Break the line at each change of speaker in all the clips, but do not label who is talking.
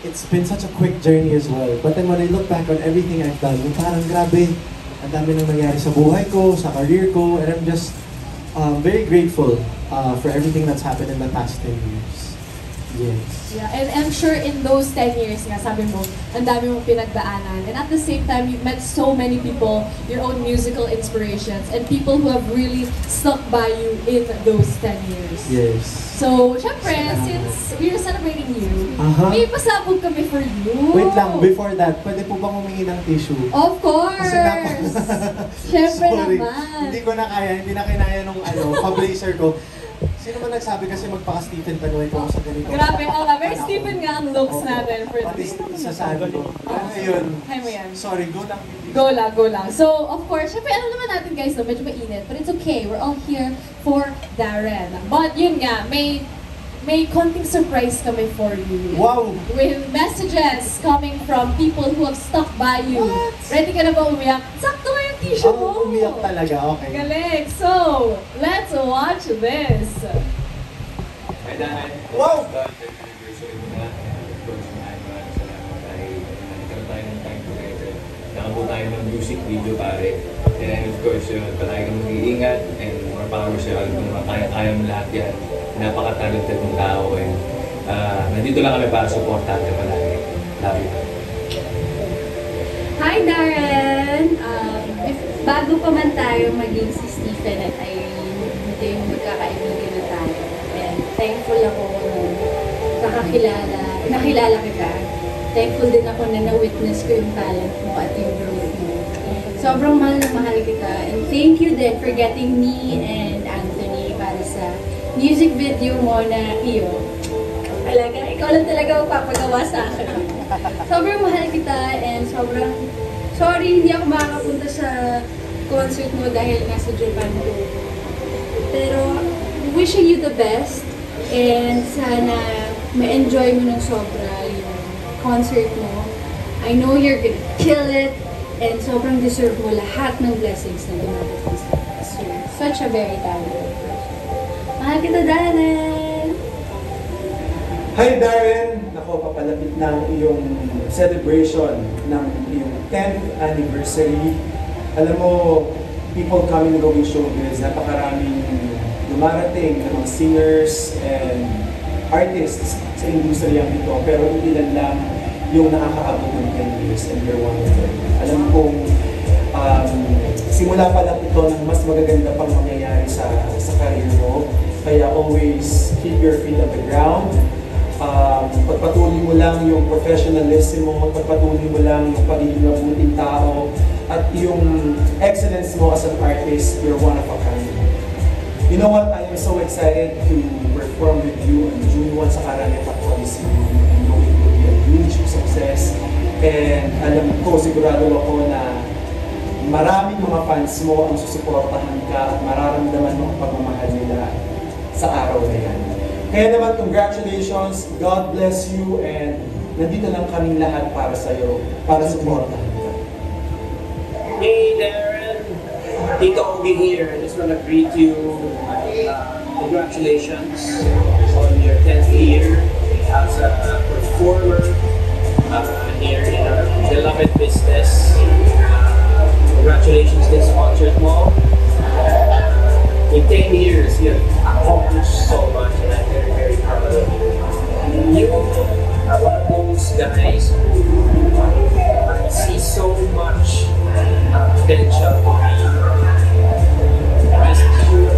it's been such a quick journey as well. But then when I look back on everything I've done, yung parang grabe, ang dami nang nangyari sa buhay ko, sa career ko, and I'm just very grateful for everything that's happened in the past 10 years. Yes.
Yeah, and I'm sure in those 10 years nga, sabi mo, ang dami mong pinagdaanan. And at the same time, you've met so many people, your own musical inspirations, and people who have really stuck by you in those 10 years.
Yes.
So, syempre, since we're celebrating you, may pasabog kami for you.
Wait lang, before that, pwede po bang humingi ng tissue?
Of course! Syempre
Sorry,
naman.
hindi ko na kaya, hindi na kinaya nung pa-blazer ko. Sino ba nagsabi kasi magpaka-Stephen Tanoy ko sa ganito?
Grabe, very Stephen nga ang looks natin for this.
Pati sa sabi ko. Ayun.
Kaya mo yan.
Sorry, go lang.
Go lang. So, of course, syempre, alam naman natin guys, no, medyo mainit, but it's okay. We're all here for Darren. But yun nga, may konting surprise kami for you.
Wow!
With messages coming from people who have stuck by you.
What?
Ready ka na ba umiyak? Sakto nga yung tissue mo.
Umiyak talaga, okay.
Galing. So, let's watch this.
Hi, Darren.
Wow!
Nakabuo tayo ng music video pare. And of course, palagi kang mag-iingat and more power sa album. Kaya mo lahat yan. Napaka-talented mong tao and nandito lang kami para supportahan ka palagi. Love you.
Hi Darren! Bago pa man tayo maging si Stephen at Irene, hindi yung magkakaibigan na tayo. And thankful ako na nakilala kita. Thankful din ako na na-witness ko yung talent mo at yung growth mo. Sobrang mahal na mahal kita. And thank you din for getting me and Anthony para sa music video mo na iyo. Talaga, ikaw lang talaga magpapagawa sa akin. Sobrang mahal kita and sobrang sorry hindi ako makakapunta sa concert mo dahil nasa Japan ko. Pero wishing you the best and sana ma-enjoy mo ng sobra yung concert mo. I know you're gonna kill it and sobrang deserve mo lahat ng blessings na dumadating sa us. You're such a very talented person. Mahal kita, Darren!
Hi Darren! Nako, papalapit na ang iyong celebration ng iyong 10th anniversary. Alam mo, people coming and going showbiz, napakaraming dumarating ng mga singers and artists sa industriyang ito, pero ilan lang yung nakakaabot ng 10 years and you're one of them. Alam kong simula pa lang ito ng mas magaganda pang mangyayari sa career mo, kaya always keep your feet on the ground. Pagpatuloy mo lang yung professionalism mo, pagpatuloy mo lang yung pagiging mabuting tao, at yung excellence mo as an artist, you're one of a kind. You know what? I am so excited to perform with you on June 1 sa Karaneta Coliseum. I know it will be a huge success. And alam ko, sigurado ako na maraming mga fans mo ang susuportahan ka at mararamdaman mo ang pagmamahal nila sa araw na yan. Kaya naman, congratulations, God bless you, and nandito lang kaming lahat para sa'yo, para suportahan ka.
Hey Darren, Tito Ogie here. I just want to greet you. Congratulations on your 10th year as a performer here in our beloved business. Congratulations din sa concert mo. In 10 years, you have accomplished so much and I'm very, very proud of you. You are one of those guys who see so much potential to be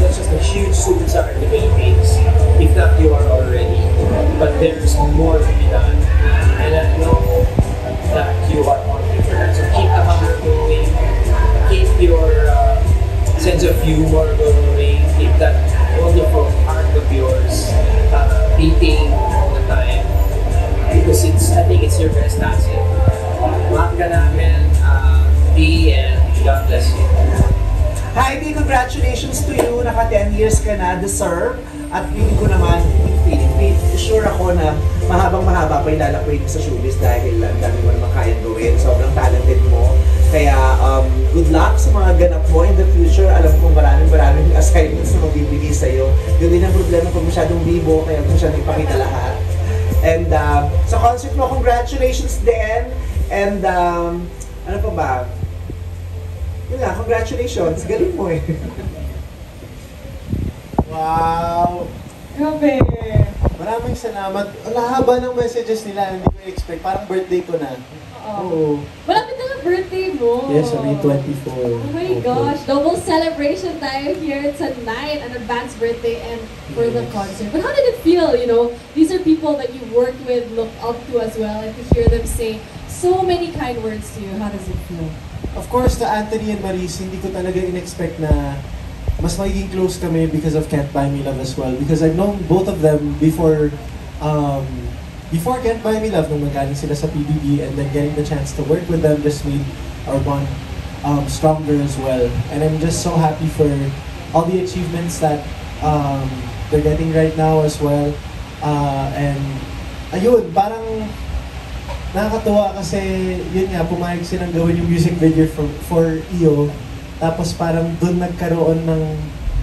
just a huge superstar in the Philippines. If not, you are already. But there's more to be done. And I know that you are hungry for that. So keep the hunger going. Keep your sense of humor going. Keep that wonderful heart of yours beating all the time. Because I think it's your best asset. Mahal ka namin, D, and God bless you.
Hi, D, congratulations to you. Naka 10 years ka na, deserve. At feeling ko naman, sure ako na mahabang-mahaba pa yung lalakway mo sa showbiz dahil ang dami mo naman kayang gawin. Sobrang talented mo. Kaya good luck sa mga ganap mo in the future. Alam kong maraming assignments na magbibigay sa'yo. Yun din ang problema pag masyadong bibo, kaya masyadong ipakita lahat. And sa concert mo, congratulations din. And ano pa ba? Yun lang, congratulations. Galing mo eh.
Wow!
Grabe.
Maraming salamat. Ang haba ng messages nila, hindi ko expect. Parang birthday ko na. Oo.
Malapit na ang birthday mo.
Yes, on May 24.
Oh my gosh, double celebration tayo here tonight, an advanced birthday and for the concert. But how did it feel, you know? These are people that you worked with, looked up to as well, and to hear them say so many kind words to you, how does it feel?
Of course, to Anthony and Maris, hindi ko talaga in-expect na mas magiging close kami because of Can't Buy Me Love as well. Because I've known both of them before Can't Buy Me Love, nung magaling sila sa PBB, and then getting the chance to work with them just made our bond stronger as well. And I'm just so happy for all the achievements that they're getting right now as well. And ayun, parang nakakatuwa kasi yun nga, pumayag silang gawin yung music video for EO. Tapos parang dun nagkaroon ng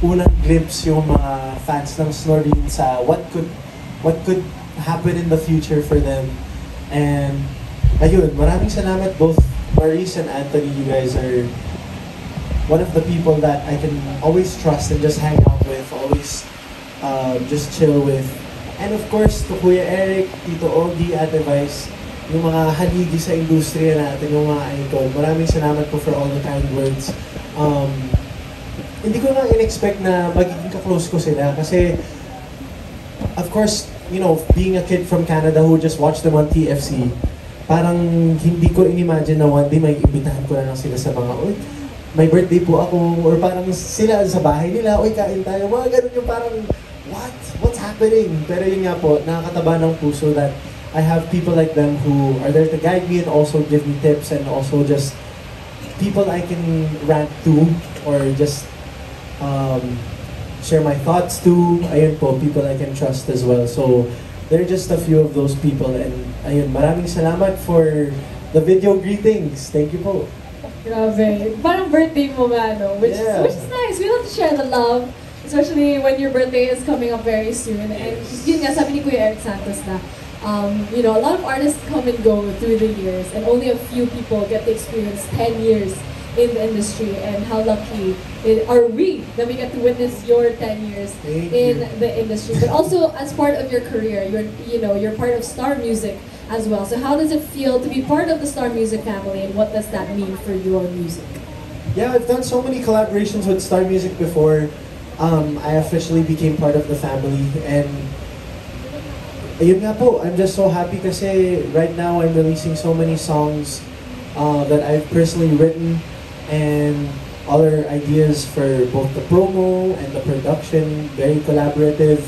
unang glimpse yung mga fans ng Snoreen sa what could happen in the future for them. And ayun, maraming salamat both Maris and Anthony. You guys are one of the people that I can always trust and just hang out with, always just chill with. And of course, to Kuya Eric, Tito Ogie, Ate Vice, yung mga haligi sa industriya natin, yung mga idol. Maraming salamat po for all the kind words. Hindi ko lang in-expect na magiging ka-close ko sila kasi of course, you know, being a kid from Canada who just watched them on TFC, parang hindi ko in-imagine na one day may imbitahan ko na lang sila sa mga, uy, may birthday po ako, or parang sila sa bahay nila, uy, kain tayo, mga ganun yung parang, what? What's happening? Pero yun nga po, nakakataba ng puso that I have people like them who are there to guide me and also give me tips and also just people I can rant to or just share my thoughts to. Ayun po, people I can trust as well. So, they're just a few of those people. And ayun, maraming salamat for the video greetings. Thank you po.
Grabe. Parang birthday mo nga, no? Which is nice. We love to share the love. Especially when your birthday is coming up very soon. And yun nga, sabi ni Kuya Eric Santos na, you know, a lot of artists come and go through the years, and only a few people get to experience 10 years in the industry. And how lucky are we that we get to witness your 10 years in the industry. But also as part of your career, you're part of Star Music as well. So how does it feel to be part of the Star Music family, and what does that mean for your music?
Yeah, I've done so many collaborations with Star Music before. I officially became part of the family, and ayun nga po, I'm just so happy kasi right now I'm releasing so many songs that I've personally written, and other ideas for both the promo and the production, very collaborative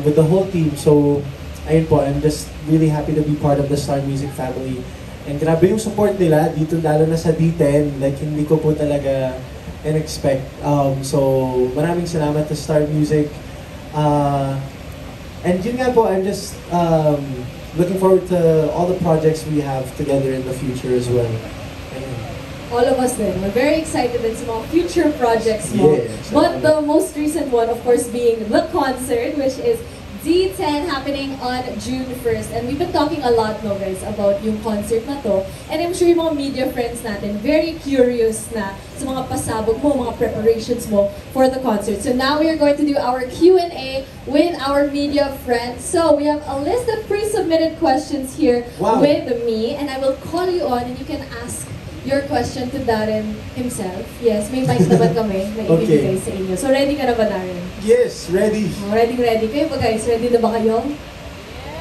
with the whole team. So ayun po, I'm just really happy to be part of the Star Music family. And grabe yung support nila dito, lalo na sa D10, like hindi ko po talaga in-expect. So maraming salamat to Star Music. And yun nga po, I'm just looking forward to all the projects we have together in the future as well. Ayun.
All of us then, we're very excited in some future projects mo.
Yes.
But the most recent one, of course, being the concert, which is D10 happening on June 1st. And we've been talking a lot, no guys, about yung concert na to. And I'm sure yung mga media friends natin, very curious na sa mga pasabog mo, mga preparations mo for the concert. So now we are going to do our Q&A with our media friends. So we have a list of pre-submitted questions here with me. And I will call you on and you can ask your question to Darren himself. Yes, may mic naman kami na ibibigay sa inyo. So ready ka na ba, Darren?
Yes, ready.
Ready. Kayo ba guys? Ready na ba kayo?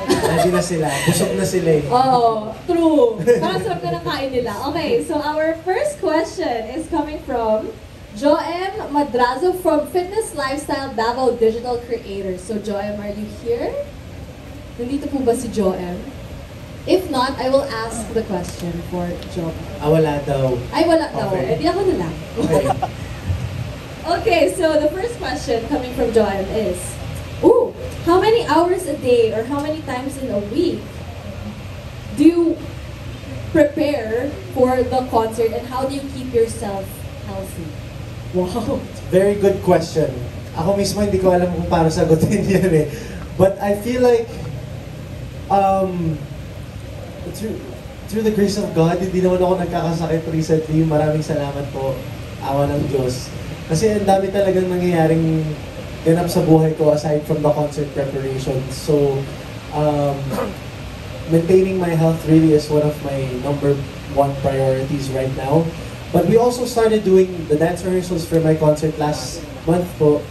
Ready na sila. Busog na sila eh.
Oh, true. Parang sarap na ng kain nila. Okay, so our first question is coming from Joem Madrazo from Fitness Lifestyle Davao Digital Creators. So Joem, are you here? Nandito po ba si Joem? If not, I will ask the question for Joem.
Wala daw.
Ay, wala daw.
Okay.
Eh, di ako na lang.
Okay.
Okay, so the first question coming from Joem is, how many hours a day or how many times in a week do you prepare for the concert, and how do you keep yourself healthy? Wow.
Very good question. Ako mismo hindi ko alam kung paano sagutin yan eh. But I feel like Um, through the grace of God, hindi naman ako nagkakasakit recently. Maraming salamat po. Awa ng Diyos. Kasi ang dami talagang nangyayaring ganap sa buhay ko aside from the concert preparations. So, maintaining my health really is one of my number one priorities right now. But we also started doing the dance rehearsals for my concert last month po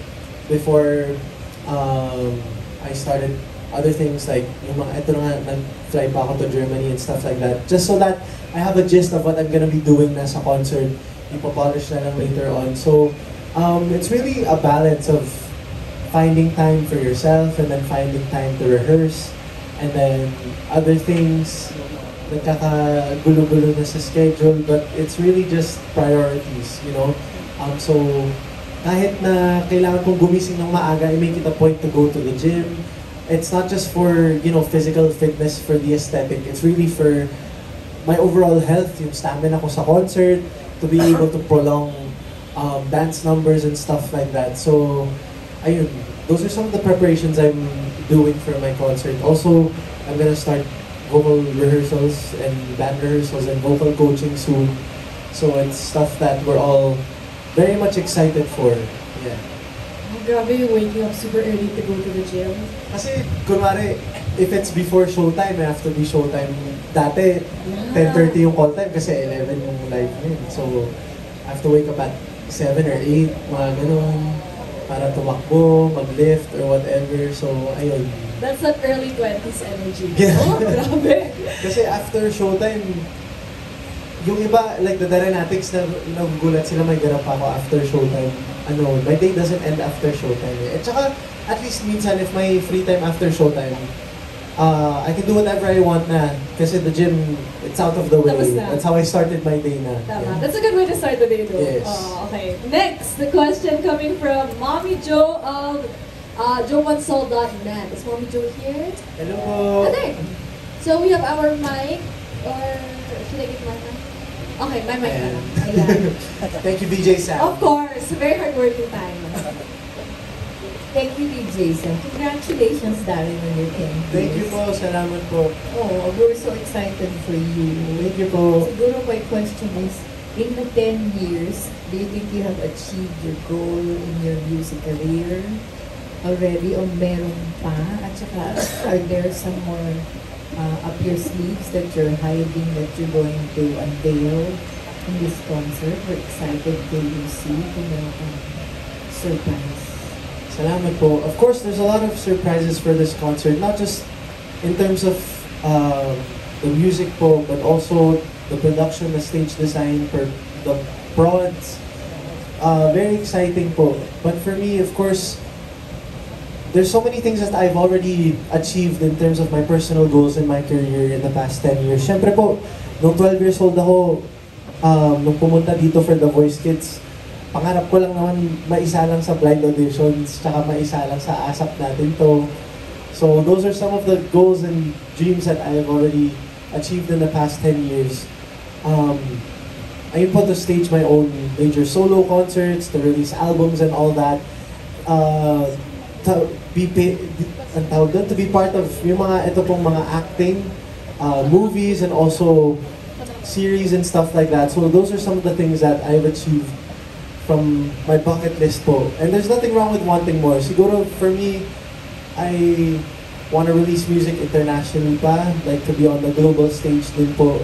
before I started other things like yung mga, ito na nga, nag-fly pa ako to Germany and stuff like that. Just so that I have a gist of what I'm gonna be doing na sa concert. Ipopolish na lang later on. So, it's really a balance of finding time for yourself and then finding time to rehearse. And then other things, nagkakagulo-gulo na sa schedule, but it's really just priorities, you know? So, kahit na kailangan kong gumising ng maaga, I make it a point to go to the gym. It's not just for, you know, physical fitness for the aesthetic. It's really for my overall health, yung stamina ko sa concert, to be able to prolong dance numbers and stuff like that. So, ayun, those are some of the preparations I'm doing for my concert. Also, I'm gonna start vocal rehearsals and band rehearsals and vocal coaching soon. So it's stuff that we're all very much excited for. Yeah.
Grabe yung waking up super early to go to the gym.
Kasi, kunwari, if it's before showtime, I have to be showtime. Dati, 10:30 yung call time kasi 11 yung live yun. So, I have to wake up at 7 or 8, mga ganun, para tumakbo, mag-lift, or whatever. So, ayun.
That's that early 20s energy.
Yeah.
Oh, grabe.
Kasi after showtime, yung iba, like the Darenatics, na nagugulat sila may ganap ako after showtime. Ano, my day doesn't end after showtime. At saka, at least minsan, if may free time after showtime, I can do whatever I want na. Kasi the gym, it's out of the way.
Tapos na.
That's how I started my day na.
Tama.
Yeah.
That's a good way to start the day, though.
Yes.
Okay. Next, the question coming from Mommy Jo of JoeOneSoul.net. Is Mommy Jo here?
Hello po.
Ah, there. So we have our mic, or should I get my mic? Okay, my mic na lang. Ayan.
Thank you, DJ Sam.
Of course, very hardworking time.
Thank you, DJ Sam. Congratulations, Darren, on your 10 years.
Thank you po. Salamat po.
Oh, we're so excited for you.
Thank you po.
Siguro my question is, in the 10 years, do you think you have achieved your goal in your music career already or meron pa? At saka, are there some more up your sleeves that you're hiding that you're going to unveil in this concert? We're excited to see the surprise.
Salamat po. Of course, there's a lot of surprises for this concert. Not just in terms of the music po, but also the production, the stage design, for the prods. Very exciting po. But for me, of course, there's so many things that I've already achieved in terms of my personal goals in my career in the past 10 years. Siyempre po, nung 12 years old ako, nung pumunta dito for The Voice Kids, pangarap ko lang naman maisa lang sa blind auditions, tsaka maisa lang sa ASAP natin to. So those are some of the goals and dreams that I have already achieved in the past 10 years. Ayun po, to stage my own major solo concerts, to release albums and all that. To be part of yung mga, ito pong mga acting, movies, and also series and stuff like that. So those are some of the things that I've achieved from my bucket list po. And there's nothing wrong with wanting more. Siguro for me, I want to release music internationally pa, like to be on the global stage din po.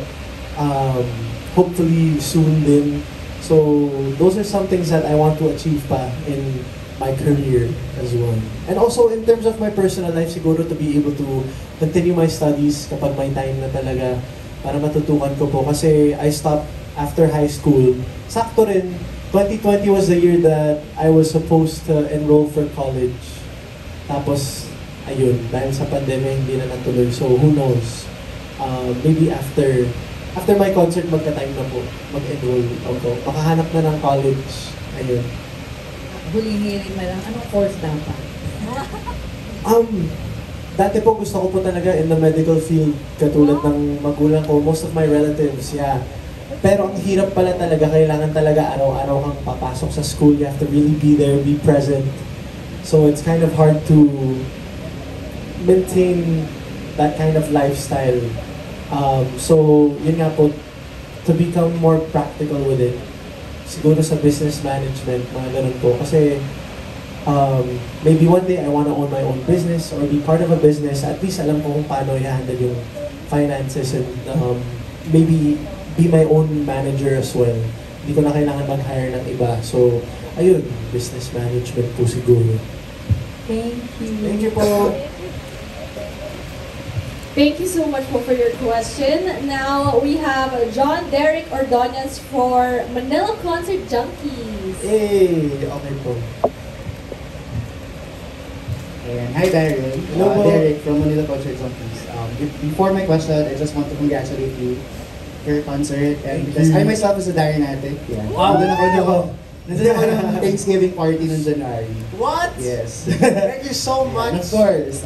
Hopefully soon din. So those are some things that I want to achieve pa in my career as well. And also in terms of my personal life, siguro to be able to continue my studies kapag may time na talaga para matutukan ko po. Kasi I stopped after high school. Sakto rin, 2020 was the year that I was supposed to enroll for college. Tapos, ayun, dahil sa pandemya, hindi na natuloy. So, who knows? Maybe after my concert, magka-time na po, mag-enroll ako. Makahanap na ng college. Ayun.
Huling hiling na lang, anong course dapat?
Dati po gusto ko po talaga in the medical field, katulad ng magulang ko, most of my relatives, yeah. Pero ang hirap pala talaga, kailangan talaga araw-araw kang papasok sa school. You have to really be there, be present. So it's kind of hard to maintain that kind of lifestyle. So, yun nga po, to become more practical with it, siguro sa business management, mga ganun po. Kasi, maybe one day I want to own my own business or be part of a business. At least alam ko kung paano i-handle yung finances and maybe be my own manager as well. Hindi ko na kailangan mag-hire ng iba. So, ayun, business management po siguro.
Thank you.
Thank you po.
Thank you so much po for your question. Now, we have John Derek Ordonez for Manila Concert Junkies.
Hey, okay po.
And hi Darren,
Hello po.
Derek from Manila Concert Junkies. Before my question, I just want to congratulate you for your concert. And
Thank
because
you.
I myself is a Darren addict. Yeah.
Wow.
Nandun ako ng Thanksgiving party ng January.
What?
Yes.
Thank you so much.
And of course.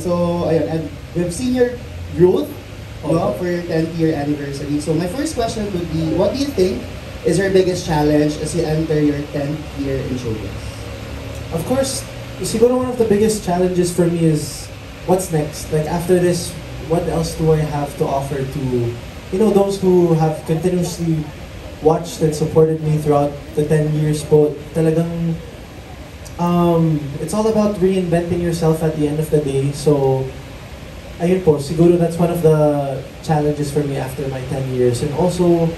So, ayun, and we've seen your growth no, for your 10th year anniversary. So my first question would be, what do you think is your biggest challenge as you enter your 10th year in showbiz?
Of course, siguro one of the biggest challenges for me is what's next. Like after this, what else do I have to offer to, you know, those who have continuously watched and supported me throughout the 10 years po. Talagang, it's all about reinventing yourself at the end of the day. So, ayun po, siguro that's one of the challenges for me after my 10 years. And also,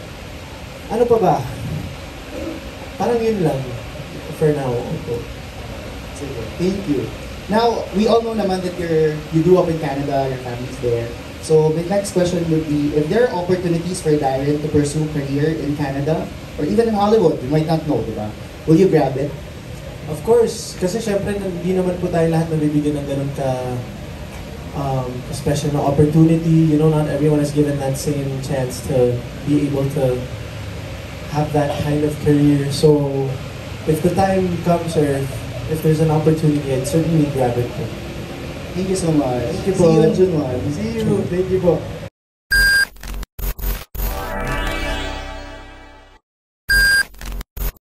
ano pa ba? Parang yun lang for now.
Sige, thank you. Now, we all know naman that you grew up in Canada, your family's there. So, my next question would be, if there are opportunities for Darren to pursue career in Canada, or even in Hollywood, you might not know, di ba? Will you grab it?
Of course, kasi syempre hindi naman po tayo lahat nabibigyan ng ganun ka special na opportunity. You know, not everyone is given that same chance to be able to have that kind of career. So, if the time comes or if there's an opportunity, I'd certainly grab it po.
Thank you so much.
Thank you
See you
po.
in June 1.
See you. Thank you po.